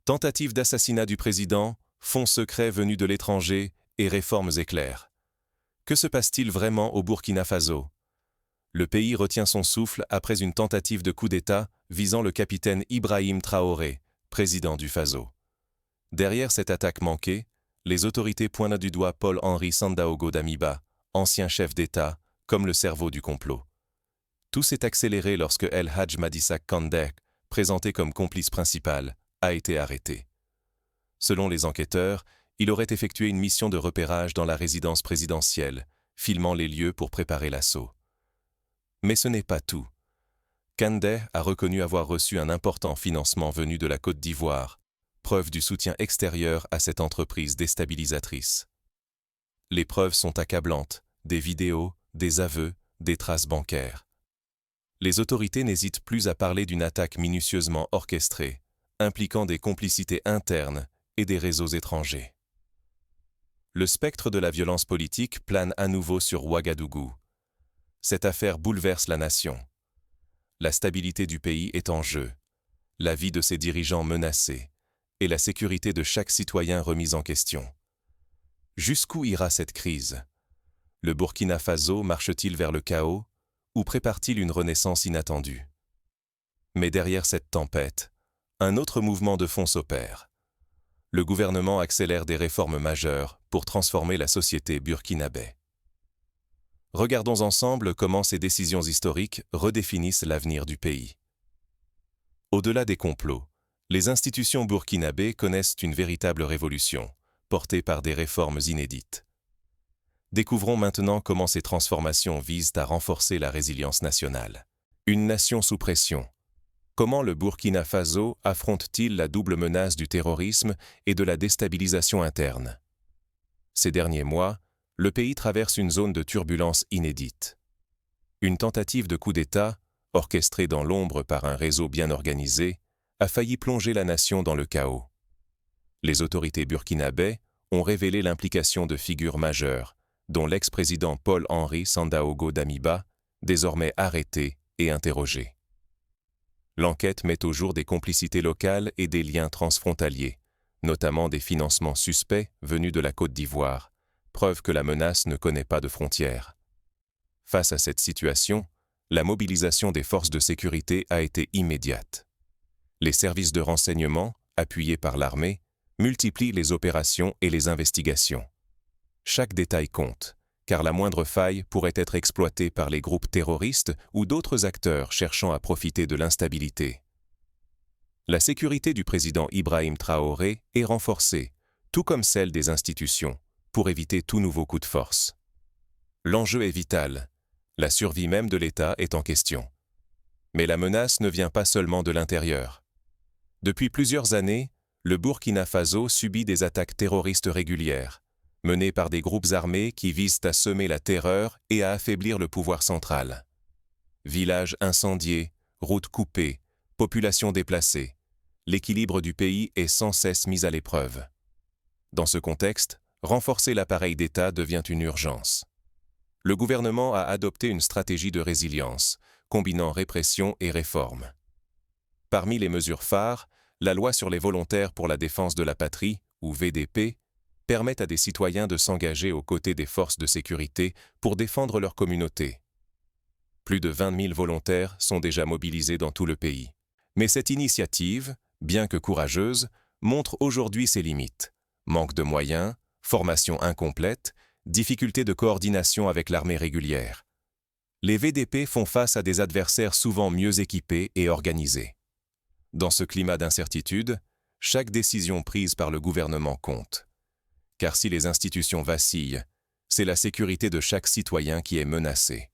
Tentative d'assassinat du président, fonds secrets venus de l'étranger et réformes éclairs. Que se passe-t-il vraiment au Burkina Faso? Le pays retient son souffle après une tentative de coup d'État visant le capitaine Ibrahim Traoré, président du Faso. Derrière cette attaque manquée, les autorités pointent du doigt Paul-Henri Sandaogo Damiba, ancien chef d'État, comme le cerveau du complot. Tout s'est accéléré lorsque El Hadj Madissak Kandeh, présenté comme complice principal, a été arrêté. Selon les enquêteurs, il aurait effectué une mission de repérage dans la résidence présidentielle, filmant les lieux pour préparer l'assaut. Mais ce n'est pas tout. Kandeh a reconnu avoir reçu un important financement venu de la Côte d'Ivoire, preuve du soutien extérieur à cette entreprise déstabilisatrice. Les preuves sont accablantes, des vidéos, des aveux, des traces bancaires. Les autorités n'hésitent plus à parler d'une attaque minutieusement orchestrée, impliquant des complicités internes et des réseaux étrangers. Le spectre de la violence politique plane à nouveau sur Ouagadougou. Cette affaire bouleverse la nation. La stabilité du pays est en jeu, la vie de ses dirigeants menacée, et la sécurité de chaque citoyen remise en question. Jusqu'où ira cette crise? Le Burkina Faso marche-t-il vers le chaos, ou prépare-t-il une renaissance inattendue? Mais derrière cette tempête, un autre mouvement de fond s'opère. Le gouvernement accélère des réformes majeures pour transformer la société burkinabé. Regardons ensemble comment ces décisions historiques redéfinissent l'avenir du pays. Au-delà des complots, les institutions burkinabées connaissent une véritable révolution, portée par des réformes inédites. Découvrons maintenant comment ces transformations visent à renforcer la résilience nationale. Une nation sous pression. Comment le Burkina Faso affronte-t-il la double menace du terrorisme et de la déstabilisation interne? Ces derniers mois, le pays traverse une zone de turbulence inédite. Une tentative de coup d'État, orchestrée dans l'ombre par un réseau bien organisé, a failli plonger la nation dans le chaos. Les autorités burkinabées ont révélé l'implication de figures majeures, dont l'ex-président Paul-Henri Sandaogo Damiba, désormais arrêté et interrogé. L'enquête met au jour des complicités locales et des liens transfrontaliers, notamment des financements suspects venus de la Côte d'Ivoire, preuve que la menace ne connaît pas de frontières. Face à cette situation, la mobilisation des forces de sécurité a été immédiate. Les services de renseignement, appuyés par l'armée, multiplient les opérations et les investigations. Chaque détail compte, car la moindre faille pourrait être exploitée par les groupes terroristes ou d'autres acteurs cherchant à profiter de l'instabilité. La sécurité du président Ibrahim Traoré est renforcée, tout comme celle des institutions, pour éviter tout nouveau coup de force. L'enjeu est vital, la survie même de l'État est en question. Mais la menace ne vient pas seulement de l'intérieur. Depuis plusieurs années, le Burkina Faso subit des attaques terroristes régulières, menées par des groupes armés qui visent à semer la terreur et à affaiblir le pouvoir central. Villages incendiés, routes coupées, populations déplacées, l'équilibre du pays est sans cesse mis à l'épreuve. Dans ce contexte, renforcer l'appareil d'État devient une urgence. Le gouvernement a adopté une stratégie de résilience, combinant répression et réforme. Parmi les mesures phares, la loi sur les volontaires pour la défense de la patrie, ou VDP, permet à des citoyens de s'engager aux côtés des forces de sécurité pour défendre leur communauté. Plus de 20 000 volontaires sont déjà mobilisés dans tout le pays. Mais cette initiative, bien que courageuse, montre aujourd'hui ses limites. Manque de moyens, formation incomplète, difficultés de coordination avec l'armée régulière. Les VDP font face à des adversaires souvent mieux équipés et organisés. Dans ce climat d'incertitude, chaque décision prise par le gouvernement compte. Car si les institutions vacillent, c'est la sécurité de chaque citoyen qui est menacée.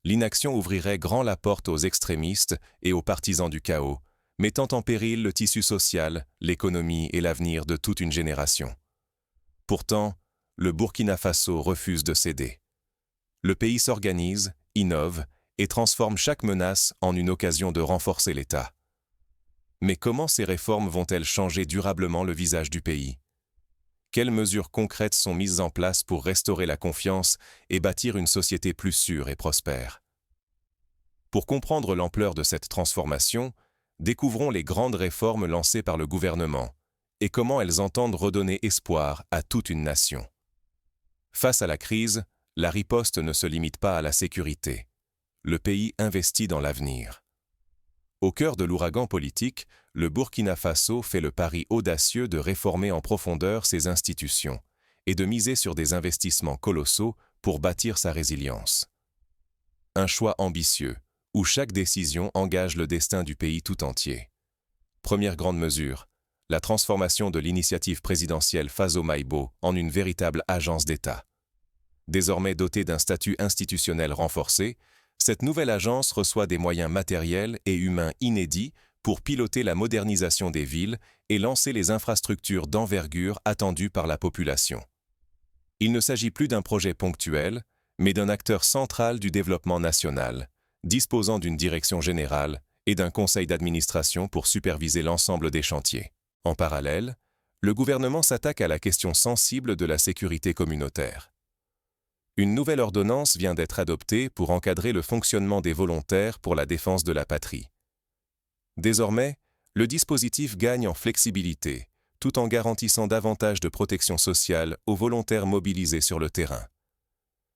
L'inaction ouvrirait grand la porte aux extrémistes et aux partisans du chaos, mettant en péril le tissu social, l'économie et l'avenir de toute une génération. Pourtant, le Burkina Faso refuse de céder. Le pays s'organise, innove et transforme chaque menace en une occasion de renforcer l'État. Mais comment ces réformes vont-elles changer durablement le visage du pays? Quelles mesures concrètes sont mises en place pour restaurer la confiance et bâtir une société plus sûre et prospère? Pour comprendre l'ampleur de cette transformation, découvrons les grandes réformes lancées par le gouvernement et comment elles entendent redonner espoir à toute une nation. Face à la crise, la riposte ne se limite pas à la sécurité. Le pays investit dans l'avenir. Au cœur de l'ouragan politique, le Burkina Faso fait le pari audacieux de réformer en profondeur ses institutions et de miser sur des investissements colossaux pour bâtir sa résilience. Un choix ambitieux, où chaque décision engage le destin du pays tout entier. Première grande mesure, la transformation de l'initiative présidentielle Faso-Maïbo en une véritable agence d'État. Désormais dotée d'un statut institutionnel renforcé, cette nouvelle agence reçoit des moyens matériels et humains inédits pour piloter la modernisation des villes et lancer les infrastructures d'envergure attendues par la population. Il ne s'agit plus d'un projet ponctuel, mais d'un acteur central du développement national, disposant d'une direction générale et d'un conseil d'administration pour superviser l'ensemble des chantiers. En parallèle, le gouvernement s'attaque à la question sensible de la sécurité communautaire. Une nouvelle ordonnance vient d'être adoptée pour encadrer le fonctionnement des volontaires pour la défense de la patrie. Désormais, le dispositif gagne en flexibilité, tout en garantissant davantage de protection sociale aux volontaires mobilisés sur le terrain.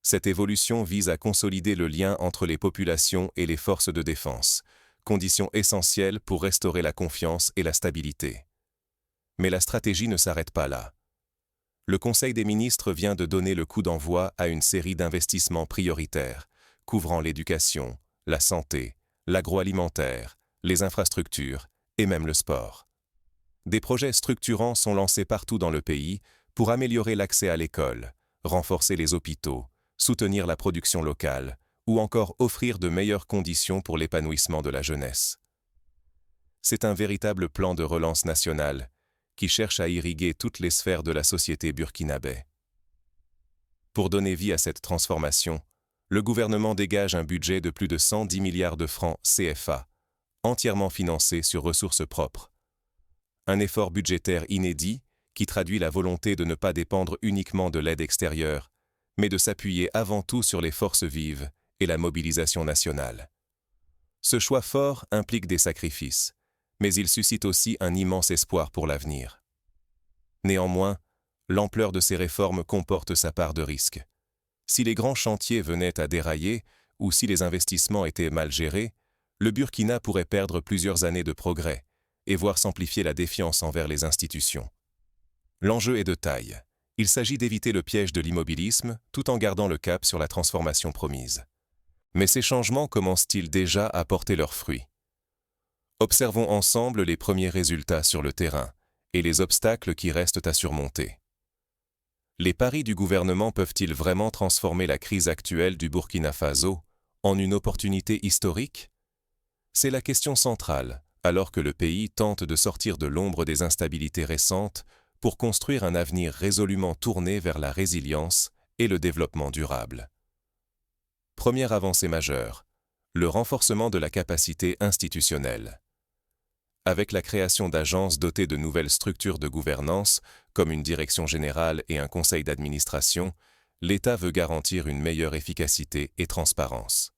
Cette évolution vise à consolider le lien entre les populations et les forces de défense, condition essentielle pour restaurer la confiance et la stabilité. Mais la stratégie ne s'arrête pas là. Le Conseil des ministres vient de donner le coup d'envoi à une série d'investissements prioritaires, couvrant l'éducation, la santé, l'agroalimentaire, les infrastructures et même le sport. Des projets structurants sont lancés partout dans le pays pour améliorer l'accès à l'école, renforcer les hôpitaux, soutenir la production locale ou encore offrir de meilleures conditions pour l'épanouissement de la jeunesse. C'est un véritable plan de relance nationale qui cherche à irriguer toutes les sphères de la société burkinabé. Pour donner vie à cette transformation, le gouvernement dégage un budget de plus de 110 milliards de francs CFA, entièrement financé sur ressources propres. Un effort budgétaire inédit qui traduit la volonté de ne pas dépendre uniquement de l'aide extérieure, mais de s'appuyer avant tout sur les forces vives et la mobilisation nationale. Ce choix fort implique des sacrifices, mais il suscite aussi un immense espoir pour l'avenir. Néanmoins, l'ampleur de ces réformes comporte sa part de risque. Si les grands chantiers venaient à dérailler ou si les investissements étaient mal gérés, le Burkina pourrait perdre plusieurs années de progrès et voir s'amplifier la défiance envers les institutions. L'enjeu est de taille. Il s'agit d'éviter le piège de l'immobilisme tout en gardant le cap sur la transformation promise. Mais ces changements commencent-ils déjà à porter leurs fruits? Observons ensemble les premiers résultats sur le terrain et les obstacles qui restent à surmonter. Les paris du gouvernement peuvent-ils vraiment transformer la crise actuelle du Burkina Faso en une opportunité historique? C'est la question centrale, alors que le pays tente de sortir de l'ombre des instabilités récentes pour construire un avenir résolument tourné vers la résilience et le développement durable. Première avancée majeure, le renforcement de la capacité institutionnelle. Avec la création d'agences dotées de nouvelles structures de gouvernance, comme une direction générale et un conseil d'administration, l'État veut garantir une meilleure efficacité et transparence.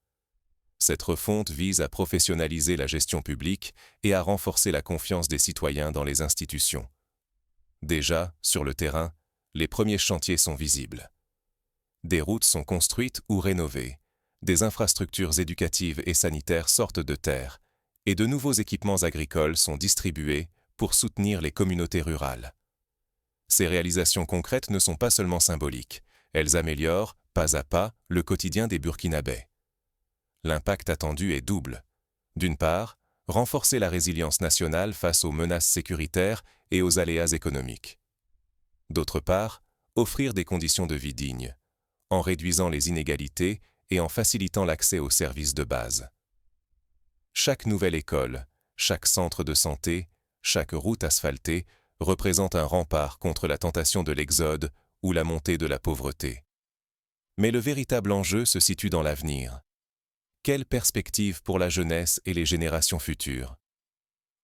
Cette refonte vise à professionnaliser la gestion publique et à renforcer la confiance des citoyens dans les institutions. Déjà, sur le terrain, les premiers chantiers sont visibles. Des routes sont construites ou rénovées, des infrastructures éducatives et sanitaires sortent de terre, et de nouveaux équipements agricoles sont distribués pour soutenir les communautés rurales. Ces réalisations concrètes ne sont pas seulement symboliques, elles améliorent, pas à pas, le quotidien des Burkinabés. L'impact attendu est double. D'une part, renforcer la résilience nationale face aux menaces sécuritaires et aux aléas économiques. D'autre part, offrir des conditions de vie dignes, en réduisant les inégalités et en facilitant l'accès aux services de base. Chaque nouvelle école, chaque centre de santé, chaque route asphaltée représente un rempart contre la tentation de l'exode ou la montée de la pauvreté. Mais le véritable enjeu se situe dans l'avenir. Quelle perspective pour la jeunesse et les générations futures?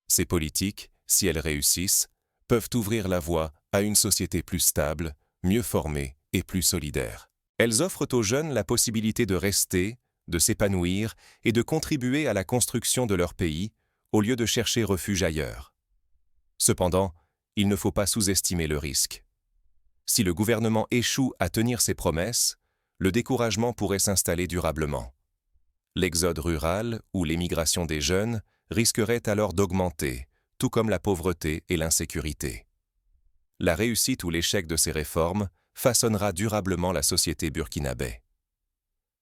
Ces politiques, si elles réussissent, peuvent ouvrir la voie à une société plus stable, mieux formée et plus solidaire. Elles offrent aux jeunes la possibilité de rester, de s'épanouir et de contribuer à la construction de leur pays, au lieu de chercher refuge ailleurs. Cependant, il ne faut pas sous-estimer le risque. Si le gouvernement échoue à tenir ses promesses, le découragement pourrait s'installer durablement. L'exode rural ou l'émigration des jeunes risquerait alors d'augmenter, tout comme la pauvreté et l'insécurité. La réussite ou l'échec de ces réformes façonnera durablement la société burkinabé.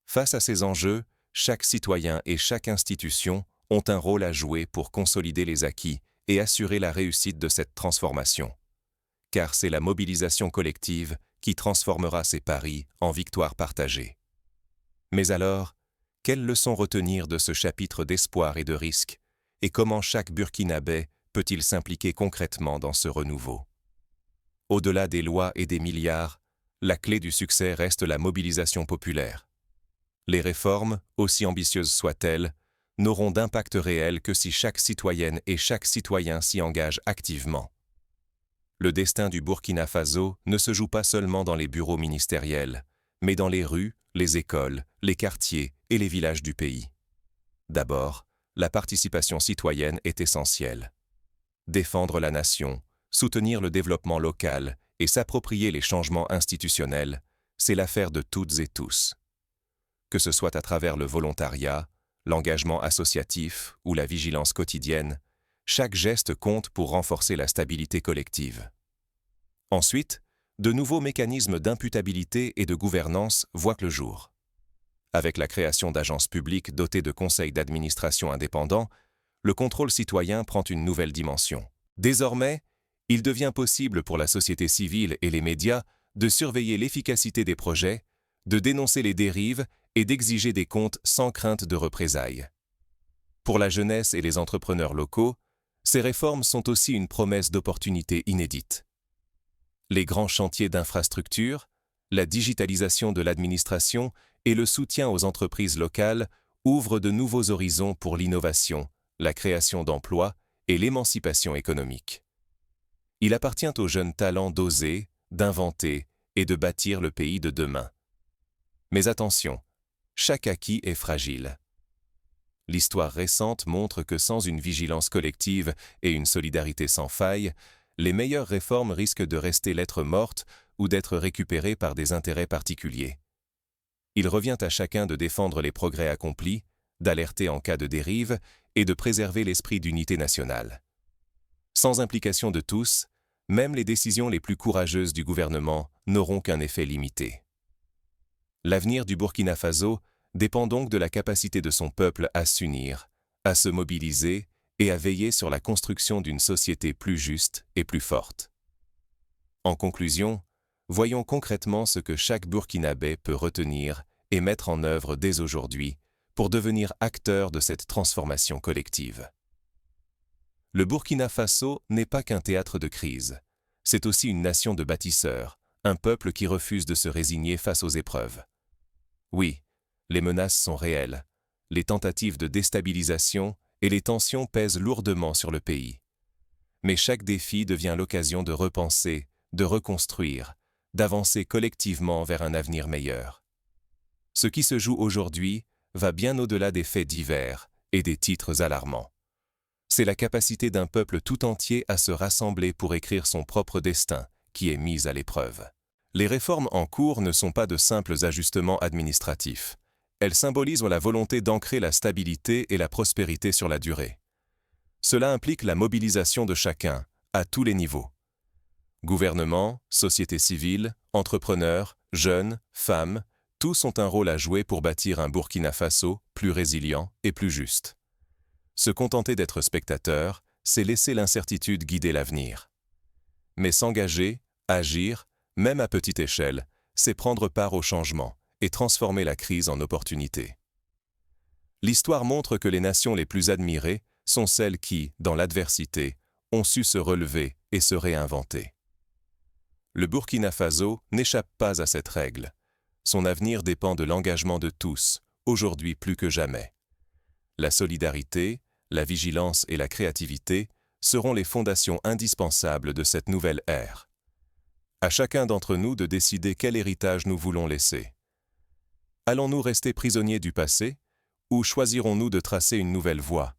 Face à ces enjeux, chaque citoyen et chaque institution ont un rôle à jouer pour consolider les acquis et assurer la réussite de cette transformation. Car c'est la mobilisation collective qui transformera ces paris en victoires partagées. Mais alors, quelles leçons retenir de ce chapitre d'espoir et de risque, et comment chaque Burkinabé peut-il s'impliquer concrètement dans ce renouveau? Au-delà des lois et des milliards, la clé du succès reste la mobilisation populaire. Les réformes, aussi ambitieuses soient-elles, n'auront d'impact réel que si chaque citoyenne et chaque citoyen s'y engage activement. Le destin du Burkina Faso ne se joue pas seulement dans les bureaux ministériels, mais dans les rues, les écoles, les quartiers et les villages du pays. D'abord, la participation citoyenne est essentielle. Défendre la nation, soutenir le développement local et s'approprier les changements institutionnels, c'est l'affaire de toutes et tous. Que ce soit à travers le volontariat, l'engagement associatif ou la vigilance quotidienne, chaque geste compte pour renforcer la stabilité collective. Ensuite, de nouveaux mécanismes d'imputabilité et de gouvernance voient le jour. Avec la création d'agences publiques dotées de conseils d'administration indépendants, le contrôle citoyen prend une nouvelle dimension. Désormais, il devient possible pour la société civile et les médias de surveiller l'efficacité des projets, de dénoncer les dérives et d'exiger des comptes sans crainte de représailles. Pour la jeunesse et les entrepreneurs locaux, ces réformes sont aussi une promesse d'opportunités inédites. Les grands chantiers d'infrastructures, la digitalisation de l'administration et le soutien aux entreprises locales ouvrent de nouveaux horizons pour l'innovation, la création d'emplois et l'émancipation économique. Il appartient aux jeunes talents d'oser, d'inventer et de bâtir le pays de demain. Mais attention, chaque acquis est fragile. L'histoire récente montre que sans une vigilance collective et une solidarité sans faille, les meilleures réformes risquent de rester lettre morte ou d'être récupérées par des intérêts particuliers. Il revient à chacun de défendre les progrès accomplis, d'alerter en cas de dérive et de préserver l'esprit d'unité nationale. Sans implication de tous, même les décisions les plus courageuses du gouvernement n'auront qu'un effet limité. L'avenir du Burkina Faso dépend donc de la capacité de son peuple à s'unir, à se mobiliser et à veiller sur la construction d'une société plus juste et plus forte. En conclusion, voyons concrètement ce que chaque Burkinabé peut retenir et mettre en œuvre dès aujourd'hui pour devenir acteur de cette transformation collective. Le Burkina Faso n'est pas qu'un théâtre de crise, c'est aussi une nation de bâtisseurs, un peuple qui refuse de se résigner face aux épreuves. Oui, les menaces sont réelles, les tentatives de déstabilisation et les tensions pèsent lourdement sur le pays. Mais chaque défi devient l'occasion de repenser, de reconstruire, d'avancer collectivement vers un avenir meilleur. Ce qui se joue aujourd'hui va bien au-delà des faits divers et des titres alarmants. C'est la capacité d'un peuple tout entier à se rassembler pour écrire son propre destin qui est mise à l'épreuve. Les réformes en cours ne sont pas de simples ajustements administratifs. Elles symbolisent la volonté d'ancrer la stabilité et la prospérité sur la durée. Cela implique la mobilisation de chacun, à tous les niveaux. Gouvernement, société civile, entrepreneurs, jeunes, femmes, tous ont un rôle à jouer pour bâtir un Burkina Faso plus résilient et plus juste. Se contenter d'être spectateur, c'est laisser l'incertitude guider l'avenir. Mais s'engager, agir, même à petite échelle, c'est prendre part au changement et transformer la crise en opportunité. L'histoire montre que les nations les plus admirées sont celles qui, dans l'adversité, ont su se relever et se réinventer. Le Burkina Faso n'échappe pas à cette règle. Son avenir dépend de l'engagement de tous, aujourd'hui plus que jamais. La solidarité, la vigilance et la créativité seront les fondations indispensables de cette nouvelle ère. À chacun d'entre nous de décider quel héritage nous voulons laisser. Allons-nous rester prisonniers du passé ou choisirons-nous de tracer une nouvelle voie,